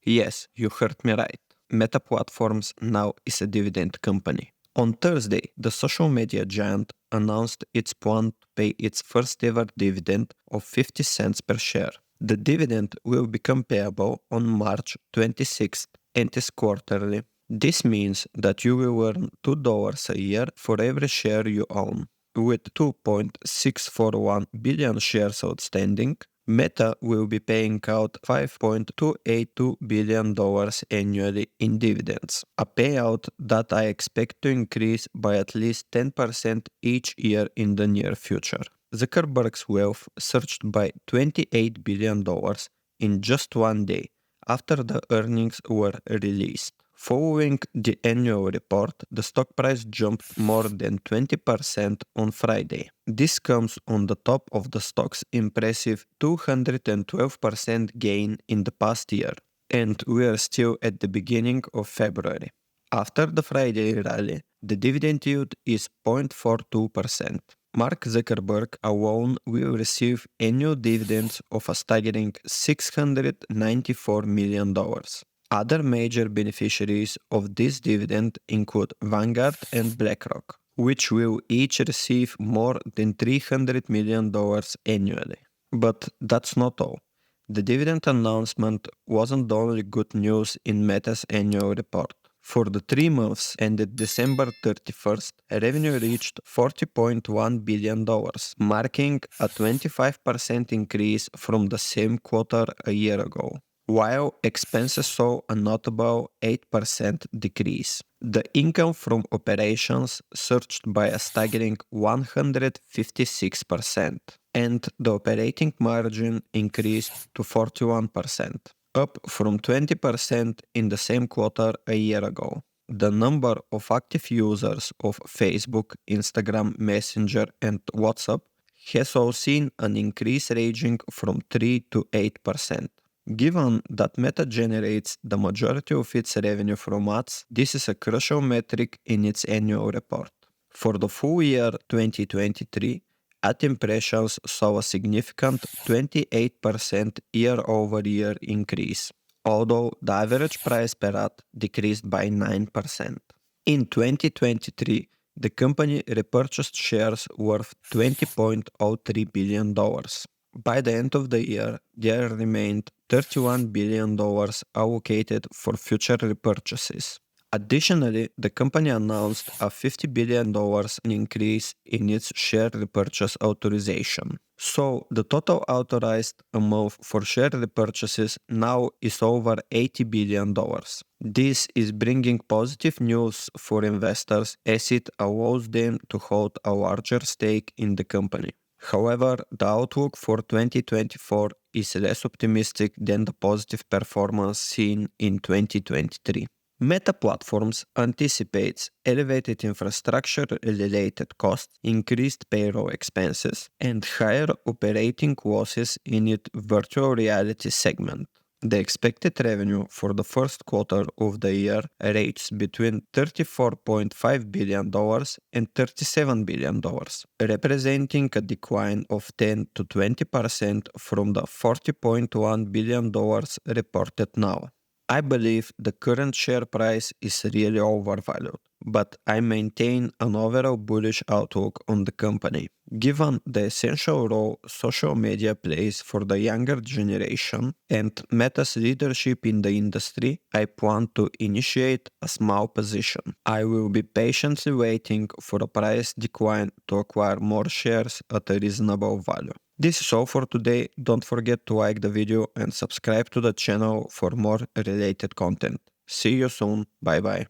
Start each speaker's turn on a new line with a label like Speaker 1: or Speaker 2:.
Speaker 1: Yes, you heard me right. Meta Platforms now is a dividend company. On Thursday, the social media giant announced its plan to pay its first ever dividend of 50 cents per share. The dividend will become payable on March 26th and is quarterly. This means that you will earn $2 a year for every share you own. With 2.641 billion shares outstanding, Meta will be paying out $5.282 billion annually in dividends, a payout that I expect to increase by at least 10% each year in the near future. Zuckerberg's wealth surged by $28 billion in just one day after the earnings were released. Following the annual report, the stock price jumped more than 20% on Friday. This comes on the top of the stock's impressive 212% gain in the past year, and we are still at the beginning of February. After the Friday rally, the dividend yield is 0.42%. Mark Zuckerberg alone will receive annual dividends of a staggering $694 million. Other major beneficiaries of this dividend include Vanguard and BlackRock, which will each receive more than $300 million annually. But that's not all. The dividend announcement wasn't the only good news in Meta's annual report. For the 3 months ended December 31st, revenue reached $40.1 billion, marking a 25% increase from the same quarter a year ago, while expenses saw a notable 8% decrease. The income from operations surged by a staggering 156%, and the operating margin increased to 41%, up from 20% in the same quarter a year ago. The number of active users of Facebook, Instagram, Messenger, and WhatsApp has all seen an increase ranging from 3 to 8%. Given that Meta generates the majority of its revenue from ads, this is a crucial metric in its annual report. For the full year 2023, ad impressions saw a significant 28% year-over-year increase, although the average price per ad decreased by 9%. In 2023, the company repurchased shares worth $20.03 billion. By the end of the year, there remained $31 billion allocated for future repurchases. Additionally, the company announced a $50 billion increase in its share repurchase authorization. So, the total authorized amount for share repurchases now is over $80 billion. This is bringing positive news for investors as it allows them to hold a larger stake in the company. However, the outlook for 2024 is less optimistic than the positive performance seen in 2023. Meta Platforms anticipates elevated infrastructure-related costs, increased payroll expenses, and higher operating losses in its virtual reality segment. The expected revenue for the first quarter of the year ranges between $34.5 billion and $37 billion, representing a decline of 10 to 20% from the $40.1 billion reported now. I believe the current share price is really overvalued, but I maintain an overall bullish outlook on the company. Given the essential role social media plays for the younger generation and Meta's leadership in the industry, I plan to initiate a small position. I will be patiently waiting for a price decline to acquire more shares at a reasonable value. This is all for today. Don't forget to like the video and subscribe to the channel for more related content. See you soon. Bye bye.